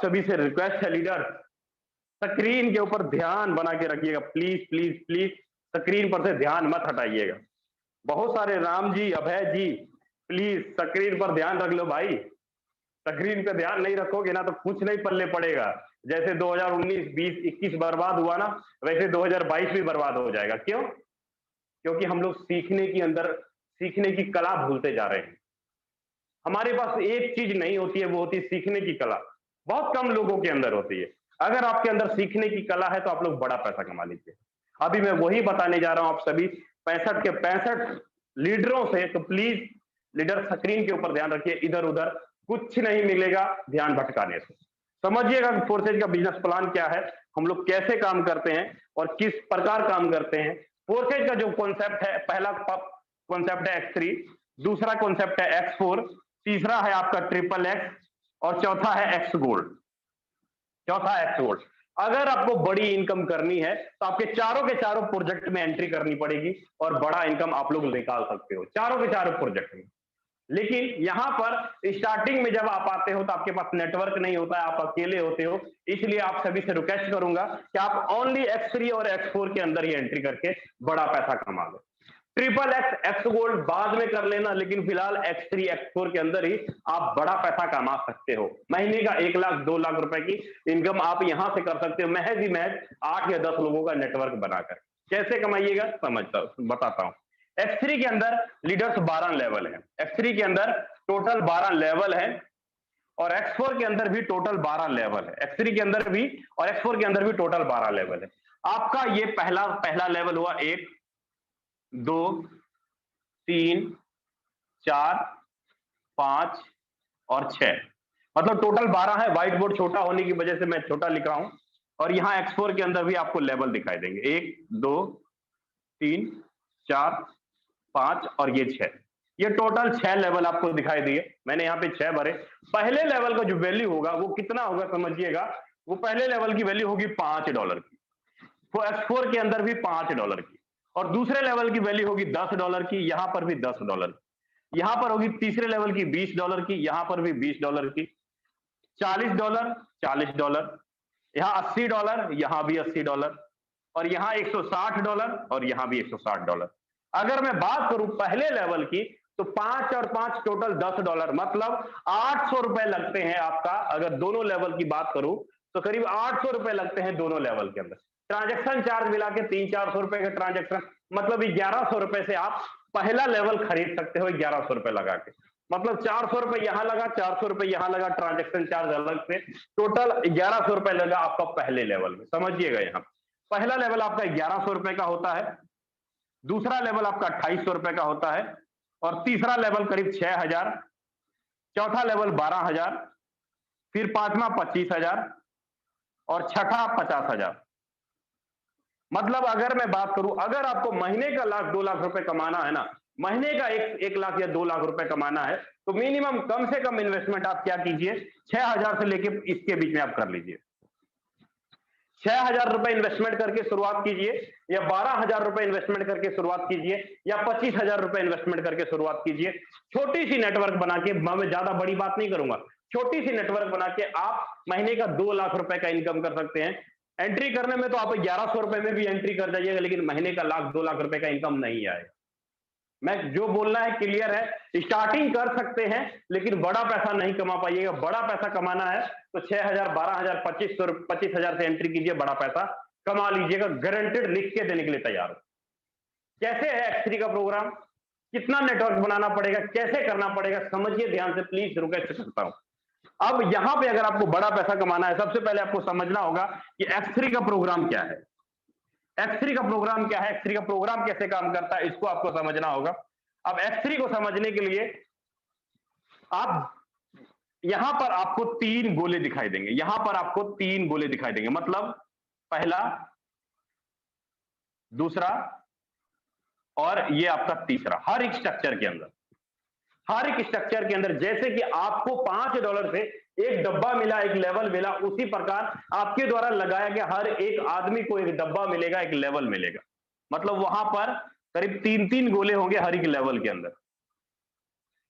सभी से रिक्वेस्ट है लीडर, स्क्रीन के ऊपर ध्यान बना के रखिएगा, प्लीज प्लीज प्लीज स्क्रीन पर से ध्यान मत हटाइएगा। बहुत सारे राम जी, अभय जी, प्लीज स्क्रीन पर ध्यान रख लो भाई। स्क्रीन पे ध्यान नहीं रखोगे ना तो कुछ नहीं पल्ले पड़ेगा। जैसे 2019, 20, 21 बर्बाद हुआ ना, वैसे 2022 भी बर्बाद हो जाएगा। क्यों? क्योंकि हम लोग सीखने की कला भूलते जा रहे हैं। हमारे पास एक चीज नहीं होती है, वो होती है सीखने की कला। बहुत कम लोगों के अंदर होती है। अगर आपके अंदर सीखने की कला है तो आप लोग बड़ा पैसा कमा लीजिए। अभी मैं वही बताने जा रहा हूं आप सभी 65 के 65 लीडरों से। तो प्लीज लीडर स्क्रीन के ऊपर ध्यान रखिए, इधर उधर कुछ नहीं मिलेगा ध्यान भटकाने से। समझिएगा फोर्सेज का बिजनेस प्लान क्या है, हम लोग कैसे काम करते हैं और किस प्रकार काम करते हैं। फोर्सेज का जो कॉन्सेप्ट है, पहला कॉन्सेप्ट है X3, दूसरा कॉन्सेप्ट है X4, तीसरा है आपका ट्रिपल एक्स और चौथा है एक्स गोल्ड। चौथा एक्स गोल्ड। अगर आपको बड़ी इनकम करनी है तो आपके चारों के चारों प्रोजेक्ट में एंट्री करनी पड़ेगी और बड़ा इनकम आप लोग निकाल सकते हो चारों के चारों प्रोजेक्ट में। लेकिन यहां पर स्टार्टिंग में जब आप आते हो तो आपके पास नेटवर्क नहीं होता है, आप अकेले होते हो। इसलिए आप सभी से रिक्वेस्ट करूंगा कि आप ओनली X3 और X4 के अंदर ही एंट्री करके बड़ा पैसा कमा लो। ट्रिपल एक्स, एक्स गोल्ड बाद में कर लेना, लेकिन फिलहाल X3, X4 के अंदर ही आप बड़ा पैसा कमा सकते हो। महीने का 1 लाख 2 लाख रुपए की इनकम आप यहां से कर सकते हो, महज ही महज 8 या 10 लोगों का नेटवर्क बनाकर। कैसे कमाइएगा बताता हूं। X3 के अंदर लीडर्स 12 लेवल है। X3 के अंदर टोटल 12 लेवल है और X4 के अंदर भी टोटल 12 लेवल है। X3 के अंदर भी और X4 के अंदर भी टोटल 12 लेवल है। आपका ये पहला लेवल हुआ 1, 2, 3, 4, 5 और 6, मतलब टोटल 12 है। व्हाइट बोर्ड छोटा होने की वजह से मैं छोटा लिख रहा हूं। और यहां X4 के अंदर भी आपको लेवल दिखाई देंगे, 1, 2, 3, 4, 5 और ये 6। ये टोटल 6 लेवल आपको दिखाई दिए। मैंने यहाँ पे 6 भरे। पहले लेवल का जो वैल्यू होगा वो कितना होगा समझिएगा। वो पहले लेवल की वैल्यू होगी $5 की, वो X4 के अंदर भी $5 की, और दूसरे लेवल की वैल्यू होगी $10 की, यहां पर भी $10 की, यहां पर होगी तीसरे लेवल की $20 की, यहां पर भी $20 की, $40, $40, यहां $80, यहां भी $80, और यहां $160 और यहां भी $160। अगर मैं बात करूं पहले लेवल की तो 5 और 5 टोटल $10, मतलब ₹800 लगते हैं आपका। अगर दोनों लेवल की बात करूं तो करीब ₹800 लगते हैं दोनों लेवल के अंदर। ट्रांजैक्शन चार्ज मिला के 300-400 रुपए का ट्रांजैक्शन, मतलब ₹1100 से आप पहला लेवल खरीद सकते हो ₹1100 लगा के। मतलब ₹400 यहां लगा, ₹400 यहां लगा, ट्रांजैक्शन चार्ज अलग से, टोटल ₹1100 लगा आपका पहले लेवल में। समझिएगा, यहाँ पहला लेवल आपका ₹1100 का होता है, दूसरा लेवल आपका ₹2800 का होता है, और तीसरा लेवल करीब 6000, चौथा लेवल 12000, फिर पांचवा 25000 और छठा 50000। मतलब अगर मैं बात करूं, अगर आपको महीने का 1-2 लाख रुपए कमाना है ना, महीने का 1 लाख या 2 लाख रुपए कमाना है, तो मिनिमम कम से कम इन्वेस्टमेंट आप क्या कीजिए, 6000 से लेके इसके बीच में आप कर लीजिए। 6000 रुपए इन्वेस्टमेंट करके शुरुआत कीजिए, या 12000 रुपए इन्वेस्टमेंट करके शुरुआत कीजिए, या 25000 रुपए इन्वेस्टमेंट करके शुरुआत कीजिए। छोटी सी नेटवर्क बना के, मैं ज्यादा बड़ी बात नहीं करूंगा, छोटी सी नेटवर्क बना के आप महीने का 2 लाख रुपए का इनकम कर सकते हैं। एंट्री करने में तो आप 1100 रुपए में भी एंट्री कर जाइएगा, लेकिन महीने का 1-2 लाख रुपए का इनकम नहीं आएगा। मैं जो बोलना है क्लियर है। स्टार्टिंग कर सकते हैं लेकिन बड़ा पैसा नहीं कमा पाइएगा। बड़ा पैसा कमाना है तो 6000, 12000, 25,000 से एंट्री कीजिए, बड़ा पैसा कमा लीजिएगा, गारंटेड, लिख के देने के लिए तैयार हो। कैसे है X3 का प्रोग्राम, कितना नेटवर्क बनाना पड़ेगा, कैसे करना पड़ेगा, समझिए ध्यान से प्लीज, रिक्वेस्ट करता हूं। अब यहां पे अगर आपको बड़ा पैसा कमाना है, सबसे पहले आपको समझना होगा कि X3 का प्रोग्राम क्या है। X3 का प्रोग्राम क्या है, X3 का प्रोग्राम कैसे काम करता है, इसको आपको समझना होगा। अब X3 को समझने के लिए आप, यहां पर आपको 3 गोले दिखाई देंगे, यहां पर आपको 3 गोले दिखाई देंगे, मतलब पहला, दूसरा और ये आपका तीसरा। हर एक स्ट्रक्चर के अंदर, हर एक स्ट्रक्चर के अंदर, जैसे कि आपको $5 से एक डब्बा मिला, एक लेवल मिला, उसी प्रकार आपके द्वारा लगाया गया हर एक आदमी को एक डब्बा मिलेगा, एक लेवल मिलेगा। मतलब वहां पर करीब 3-3 गोले होंगे हर एक लेवल के अंदर।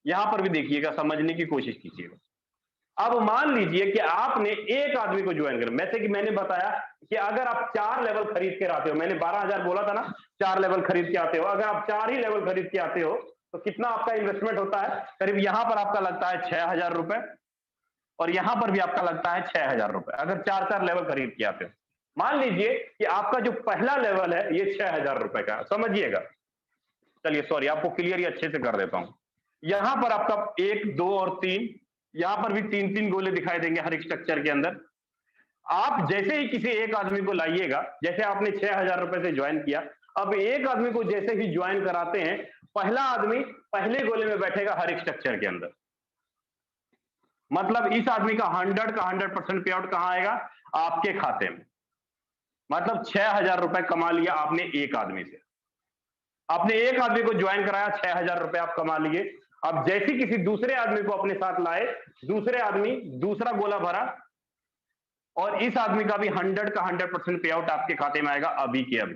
यहां पर भी देखिएगा, समझने की कोशिश कीजिएगा। अब मान लीजिए कि आपने एक आदमी को ज्वाइन कर, जैसे कि मैंने बताया कि अगर आप 4 लेवल खरीद के आते हो, मैंने 12,000 बोला था ना, 4 लेवल खरीद के आते हो, अगर आप 4 ही लेवल खरीद के आते हो तो कितना आपका इन्वेस्टमेंट होता है? करीब यहां पर आपका लगता है 6,000 रुपए और यहां पर भी आपका लगता है 6,000 रुपए, अगर 4-4 लेवल खरीद के आते हो। मान लीजिए कि आपका जो पहला लेवल है ये 6,000 रुपए का, समझिएगा। चलिए सॉरी, आपको क्लियर ही अच्छे से कर देता हूं। यहां पर आपका 1, 2 और 3, यहां पर भी 3-3 गोले दिखाई देंगे हर एक स्ट्रक्चर के अंदर। आप जैसे ही किसी एक आदमी को लाइएगा, जैसे आपने 6,000 रुपए से ज्वाइन किया, अब एक आदमी को जैसे ही ज्वाइन कराते हैं, पहला आदमी पहले गोले में बैठेगा हर एक स्ट्रक्चर के अंदर। मतलब इस आदमी का 100% पे आउट कहां आएगा? आपके खाते में। मतलब 6,000 रुपए कमा लिया आपने एक आदमी से। आपने एक आदमी को ज्वाइन कराया, 6,000 रुपए आप कमा लिए। अब जैसे किसी दूसरे आदमी को अपने साथ लाए, दूसरे आदमी दूसरा गोला भरा और इस आदमी का भी 100% पे आउट आपके खाते में आएगा अभी के अभी।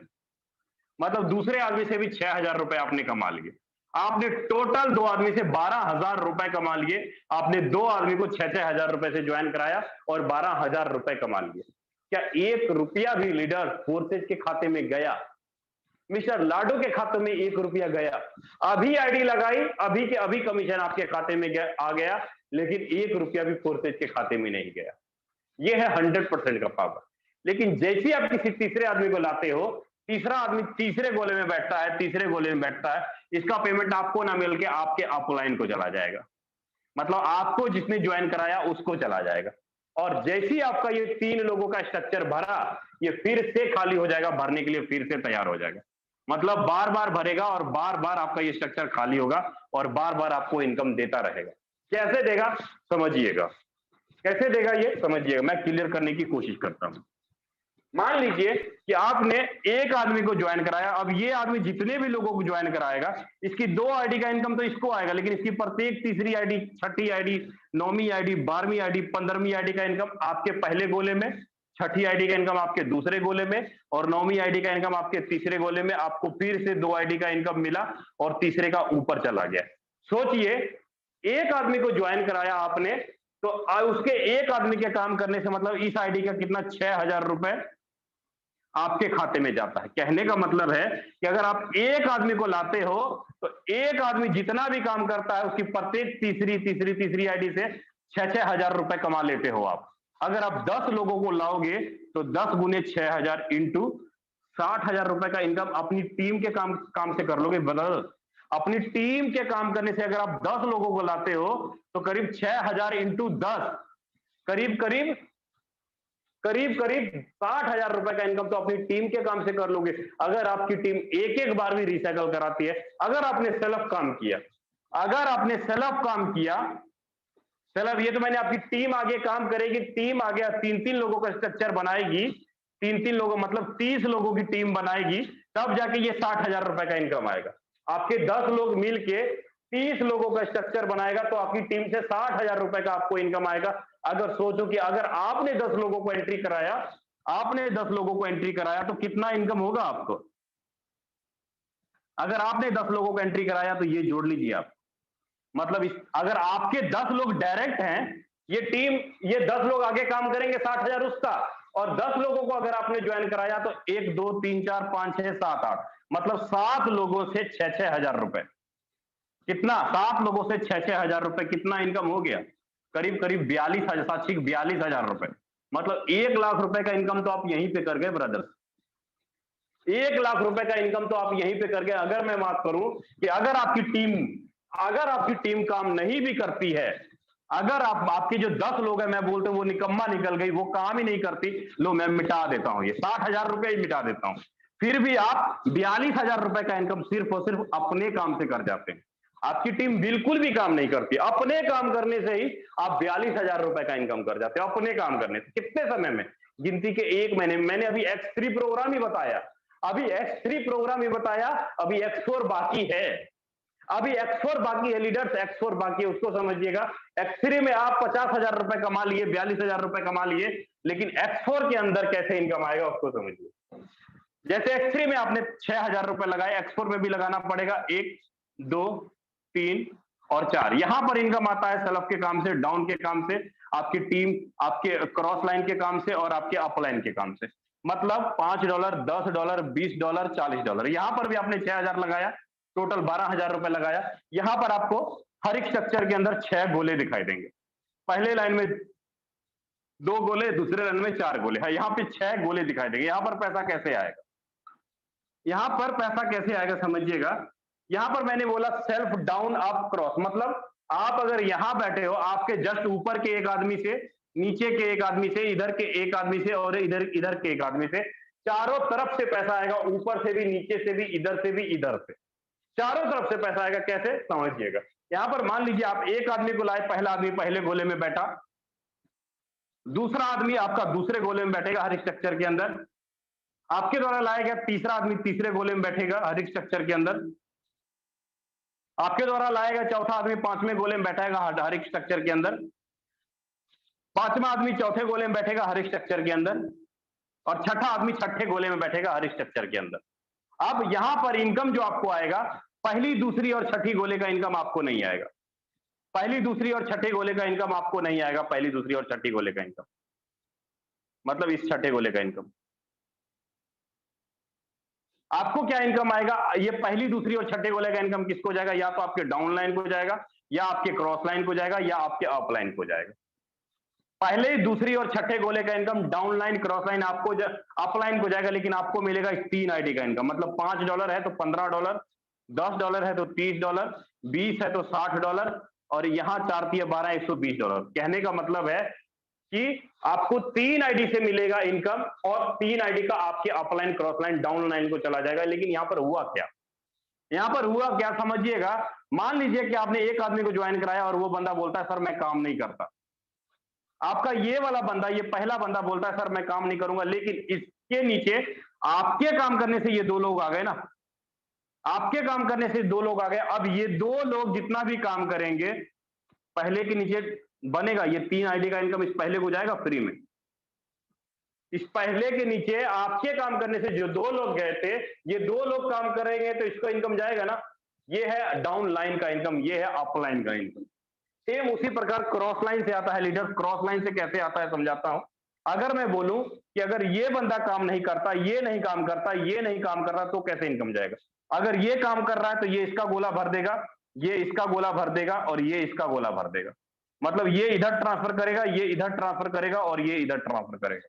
मतलब दूसरे आदमी से भी 6,000 रुपए आपने कमा लिए। आपने टोटल 2 आदमी से 12,000 रुपए कमा लिए। आपने 2 आदमी को 6,000 रुपए से ज्वाइन कराया और 12,000 रुपए कमा लिए। क्या 1 रुपया भी लीडर फोर्सेज के खाते में गया? मिस्टर लाडो के खाते में 1 रुपया गया? अभी आईडी लगाई, अभी के अभी कमीशन आपके खाते में आ गया, लेकिन 1 रुपया भी फोर्सेज के खाते में नहीं गया। ये है 100% का पावर। लेकिन जैसे ही आप किसी तीसरे आदमी को लाते हो, तीसरा आदमी तीसरे गोले में बैठता है, तीसरे गोले में बैठता है, इसका पेमेंट आपको ना मिल के आपके अपलाइन को चला जाएगा। मतलब आपको जिसने ज्वाइन कराया उसको चला जाएगा। और जैसे ही आपका ये 3 लोगों का स्ट्रक्चर भरा, ये फिर से खाली हो जाएगा, भरने के लिए फिर से तैयार हो जाएगा। मतलब बार बार भरेगा और बार बार आपका ये स्ट्रक्चर खाली होगा और बार बार आपको इनकम देता रहेगा। कैसे देगा? समझिएगा। कैसे देगा ये समझिएगा, मैं क्लियर करने की कोशिश करता हूं। मान लीजिए कि आपने एक आदमी को ज्वाइन कराया, अब ये आदमी जितने भी लोगों को ज्वाइन कराएगा, इसकी 2 आईडी का इनकम तो इसको आएगा, लेकिन इसकी प्रत्येक तीसरी आईडी, छठी आईडी, 9वीं आईडी, 12वीं आईडी, 15वीं आईडी का इनकम आपके पहले गोले में, छठी आईडी का इनकम आपके दूसरे गोले में और 9वीं आईडी का इनकम आपके तीसरे गोले में। आपको फिर से 2 आईडी का इनकम मिला और तीसरे का ऊपर चला गया। सोचिए, एक आदमी को ज्वाइन कराया आपने, तो उसके एक आदमी के काम करने से मतलब इस आईडी का कितना? 6,000 रुपए आपके खाते में जाता है। कहने का मतलब है कि अगर आप एक आदमी को लाते हो तो एक आदमी जितना भी काम करता है उसकी प्रत्येक तीसरी आईडी से 6,000 रुपए कमा लेते हो आप। अगर आप 10 लोगों को लाओगे तो 10 गुने 6,000 इंटू 60,000 रुपए का इनकम अपनी टीम के काम से कर लोगे। बदल अपनी टीम के काम करने से अगर आप 10 लोगों को लाते हो तो करीब 6,000 इंटू 10 करीब करीब 60,000 रुपए का इनकम तो अपनी टीम के काम से कर लोगे। अगर आपकी टीम एक एक बार भी रिसाइकल कराती है, अगर आपने सेल्फ काम किया, सेल्फ, ये तो मैंने आपकी टीम आगे काम करेगी, टीम आगे 3-3 लोगों का स्ट्रक्चर बनाएगी, 3-3 लोगों मतलब 30 लोगों की टीम बनाएगी, तब जाके ये 60,000 रुपए का इनकम आएगा। आपके 10 लोग मिलके 30 लोगों का स्ट्रक्चर बनाएगा तो आपकी टीम से 60,000 रुपए का आपको इनकम आएगा। अगर सोचो कि अगर आपने 10 लोगों को एंट्री कराया, तो कितना इनकम होगा आपको? अगर आपने 10 लोगों को एंट्री कराया तो ये जोड़ लीजिए आप। मतलब अगर आपके 10 लोग डायरेक्ट हैं, ये टीम, ये 10 लोग आगे काम करेंगे 60,000 उसका, और 10 लोगों को अगर आपने ज्वाइन कराया तो 1, 2, 3, 4, 5, 6, 7, 8 मतलब 7 लोगों से 6,000 रुपए। कितना? 7 लोगों से 6,000 रुपए कितना इनकम हो गया? करीब 42,000 रुपए। मतलब 1 लाख रुपए का इनकम तो आप यहीं पे कर गए ब्रदर्स। 1 लाख रुपए का इनकम तो आप यहीं पे कर गए। अगर मैं बात करूं कि अगर आपकी टीम काम नहीं भी करती है, अगर आपके जो 10 लोग हैं, मैं बोलते वो निकम्मा निकल गई, वो काम ही नहीं करती, लो मैं मिटा देता हूं, ये 60,000 रुपए ही मिटा देता हूं, फिर भी आप 42,000 रुपए का इनकम सिर्फ और सिर्फ अपने काम से कर जाते हैं। आपकी टीम बिल्कुल भी काम नहीं करती, अपने काम करने से ही आप 42,000 रुपए का इनकम कर जाते हो। अपने काम करने से कितने समय में? गिनती के 1 महीने में। मैंने अभी X3 प्रोग्राम ही बताया, अभी X4 बाकी है, X4 बाकी है लीडर्स, X4 बाकी है, उसको समझिएगा। X3 में आप 50,000 रुपए कमा लिए, 42,000 रुपए कमा लिए, लेकिन X4 के अंदर कैसे इनकम आएगा उसको समझिए। जैसे X3 में आपने 6,000 रुपए लगाए, X4 में भी लगाना पड़ेगा 1, 2, 3 और 4। यहां पर इनकम आता है सेल्फ के काम से, डाउन के काम से। आपकी टीम आपके क्रॉस लाइन के काम से और आपके अपलाइन के काम से। मतलब $5, $10, $20, $40। यहां पर भी आपने 6,000 लगाया, टोटल 12,000 रुपए लगाया। यहां पर आपको हर एक स्ट्रक्चर के अंदर 6 गोले दिखाई देंगे। पहले लाइन में 2 गोले, दूसरे लाइन में 4 गोले है, यहाँ पे 6 गोले दिखाई देंगे। यहां पर पैसा कैसे आएगा? यहां पर पैसा कैसे आएगा समझिएगा। यहां पर मैंने बोला सेल्फ डाउन अप क्रॉस, मतलब आप अगर यहां बैठे हो, आपके जस्ट ऊपर के एक आदमी से, नीचे के एक आदमी से, इधर के एक आदमी से और इधर के एक आदमी से, चारों तरफ से पैसा आएगा, ऊपर से भी, नीचे से भी, इधर से भी, इधर से, चारों तरफ से पैसा आएगा। कैसे समझिएगा। यहां पर मान लीजिए आप एक आदमी को लाए, पहला आदमी पहले गोले में बैठा, दूसरा आदमी आपका दूसरे गोले में बैठेगा हर स्ट्रक्चर के अंदर, आपके द्वारा लाया गया तीसरा आदमी तीसरे गोले में बैठेगा हर एक स्ट्रक्चर के अंदर, आपके द्वारा लाया गया चौथा आदमी पांचवें गोले में बैठेगा हर एक स्ट्रक्चर के अंदर, पांचवा आदमी चौथे गोले में बैठेगा हर एक स्ट्रक्चर के अंदर, और छठा आदमी छठे गोले में बैठेगा हर एक स्ट्रक्चर के अंदर। अब यहां पर इनकम जो आपको आएगा, पहली दूसरी और छठी गोले का इनकम आपको नहीं आएगा। पहली दूसरी और छठे गोले का इनकम आपको नहीं आएगा। पहली दूसरी और छठी गोले का इनकम मतलब इस छठे गोले का इनकम आपको क्या इनकम आएगा। ये पहली दूसरी और छठे गोले का इनकम किसको जाएगा? या तो आपके डाउन लाइन को जाएगा, या आपके क्रॉस लाइन को जाएगा, या आपके अप लाइन को जाएगा। पहले दूसरी और छठे गोले का income down line cross line आपको अप लाइन को जाएगा, लेकिन आपको मिलेगा इस 3 आईडी का इनकम। मतलब $5 है तो $15, $10 है तो $30, 20 है तो $60, और यहां 4 3 12 $120। कहने का मतलब है कि आपको 3 आईडी से मिलेगा इनकम, और 3 आईडी का आपके upline cross line down line को चला जाएगा। लेकिन यहां पर हुआ क्या? यहां पर हुआ क्या समझिएगा। मान लीजिए कि आपने एक आदमी को ज्वाइन कराया और वो बंदा बोलता है सर मैं काम नहीं करता। आपका ये वाला बंदा, ये पहला बंदा बोलता है सर मैं काम नहीं करूंगा, लेकिन इसके नीचे आपके काम करने से ये 2 लोग आ गए ना, आपके काम करने से 2 लोग आ गए। अब ये 2 लोग जितना भी काम करेंगे, पहले के नीचे बनेगा ये 3 आईडी का इनकम, इस पहले को जाएगा फ्री में। इस पहले के नीचे आपके काम करने से जो 2 लोग गए थे, ये 2 लोग काम करेंगे तो इसका इनकम जाएगा ना। ये है डाउन लाइन का इनकम, ये है अप लाइन का इनकम। सेम उसी प्रकार क्रॉस लाइन से आता है लीडर। क्रॉस लाइन से कैसे आता है समझाता हूं। अगर मैं बोलूं कि अगर ये बंदा काम नहीं करता, ये नहीं काम करता, ये नहीं काम कर रहा, तो कैसे इनकम जाएगा? अगर ये काम कर रहा है तो ये इसका गोला भर देगा, ये इसका गोला भर देगा, और ये इसका गोला भर देगा। मतलब ये इधर ट्रांसफर करेगा, ये इधर ट्रांसफर करेगा, और ये इधर ट्रांसफर करेगा।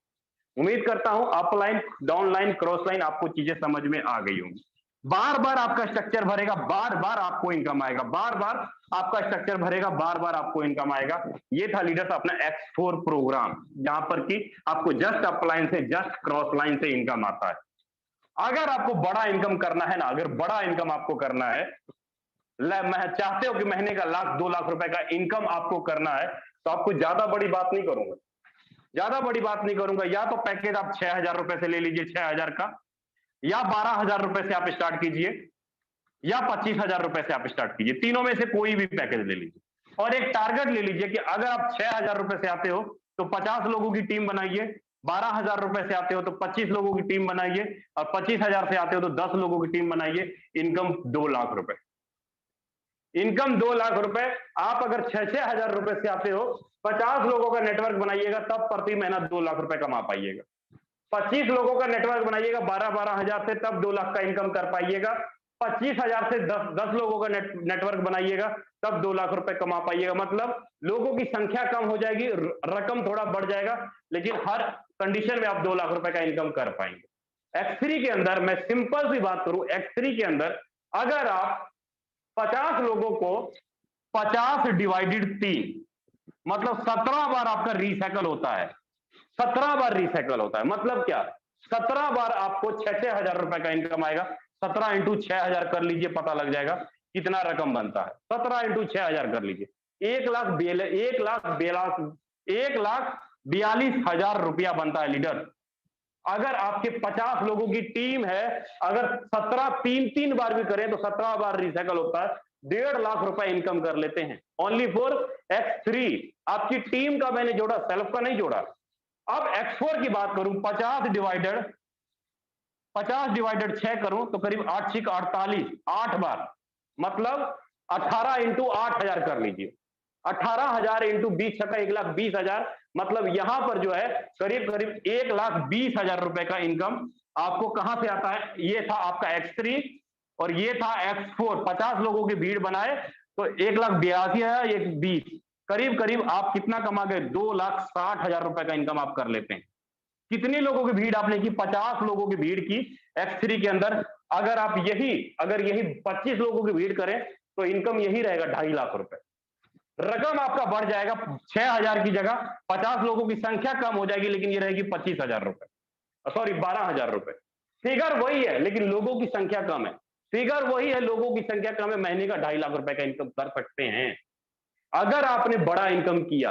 उम्मीद करता हूं up line, down line, cross line आपको चीजें समझ में आ गई होंगी। बार बार आपका स्ट्रक्चर भरेगा, बार बार आपको इनकम आएगा, बार बार आपका स्ट्रक्चर भरेगा, बार बार आपको इनकम आएगा। ये था लीडर्स अपना X4 प्रोग्राम, जहां पर कि आपको जस्ट अप लाइन से, जस्ट क्रॉस लाइन से इनकम आता है। अगर आपको बड़ा इनकम करना है ना, अगर बड़ा इनकम आपको करना है, मैं चाहते हो कि महीने का 1-2 लाख रुपए का इनकम आपको करना है, तो आपको ज्यादा बड़ी बात नहीं करूंगा, ज्यादा बड़ी बात नहीं करूंगा। या तो पैकेज आप 6,000 रुपए से ले लीजिए, 6,000 का, या 12,000 रुपए से आप स्टार्ट कीजिए, या 25,000 रुपए से आप स्टार्ट कीजिए। तीनों में से कोई भी पैकेज ले लीजिए, और एक टारगेट ले लीजिए कि अगर आप 6,000 रुपए से आते हो तो 50 लोगों की टीम बनाइए, 12,000 रुपए से आते हो तो 25 लोगों की टीम बनाइए, और 25,000 से आते हो तो 10 लोगों की टीम बनाइए। इनकम 2 लाख रुपए, इनकम 2 लाख रुपए। आप अगर 6-6 हजार रुपए से आते हो, 50 लोगों का नेटवर्क बनाइएगा, तब प्रति महीना 2 लाख रुपए कमा पाइएगा। 25 लोगों का नेटवर्क बनाइएगा 12-12 हजार से, तब 2 लाख का इनकम कर पाइएगा। 25,000 से 10 लोगों का नेटवर्क बनाइएगा, तब 2 लाख रुपए कमा पाइएगा। मतलब लोगों की संख्या कम हो जाएगी, रकम थोड़ा बढ़ जाएगा, लेकिन हर कंडीशन में आप 2 लाख रुपए का इनकम कर पाएंगे। X3 के अंदर मैं सिंपल सी बात करूं, X3 के अंदर अगर आप 50 लोगों को 50 डिवाइडेड 3, मतलब 17 बार आपका रिसाइकल होता है, 17 बार रिसाइकल होता है। मतलब क्या? 17 बार आपको 6-6 हजार रुपए का इनकम आएगा। 17 इंटू 6,000 कर लीजिए, पता लग जाएगा कितना रकम बनता है। 17 इंटू 6,000 कर लीजिए, 1,42,000 रुपया बनता है लीडर। अगर आपके 50 लोगों की टीम है, अगर 17 3 बार भी करें तो 17 बार रिसाइकल होता है, 1.5 लाख रुपए इनकम कर लेते हैं। Only for X3। आपकी टीम का मैंने जोड़ा, सेल्फ का नहीं जोड़ा। अब X4 की बात करूं, 50 डिवाइडेड 6 करूं तो करीब 8 6 48, 8 बार, मतलब 18 इंटू 8,000 कर लीजिए। 18,000 इंटू 20 छक्का 1,20,000, मतलब यहां पर जो है करीब करीब 1,20,000 रुपए का इनकम आपको कहां से आता है। ये था आपका X3 और ये था X4। 50 लोगों की भीड़ बनाए तो 1,82,000, 1,20, करीब करीब आप कितना कमा गए, 2,60,000 रुपए का इनकम आप कर लेते हैं। कितनी लोगों की भीड़ आपने की, 50 लोगों की भीड़ की X3 के अंदर। अगर यही 25 लोगों की भीड़ करें तो इनकम यही रहेगा 2.5 लाख रुपए। रकम आपका बढ़ जाएगा 6,000 की जगह, 50 लोगों की संख्या कम हो जाएगी लेकिन ये रहेगी 25,000 रुपए, सॉरी 12,000 रुपए। फिगर वही है लेकिन लोगों की संख्या कम है। फिगर वही है, लोगों की संख्या कम है, महीने का 2.5 लाख रुपए का इनकम कर सकते हैं। अगर आपने बड़ा इनकम किया,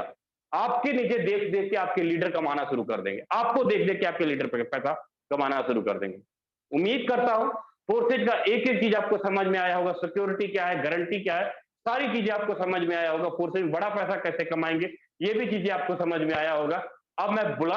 आपके नीचे देख देख के आपके लीडर कमाना शुरू कर देंगे, आपको देख देख के आपके लीडर पैसा कमाना शुरू कर देंगे। उम्मीद करता हूं फोर्सेज का एक एक चीज आपको समझ में आया होगा। सिक्योरिटी क्या है, गारंटी क्या है, सारी चीजें आपको समझ में आया होगा। फोर्सेज बड़ा पैसा कैसे कमाएंगे, ये भी चीजें आपको समझ में आया होगा। अब मैं बुला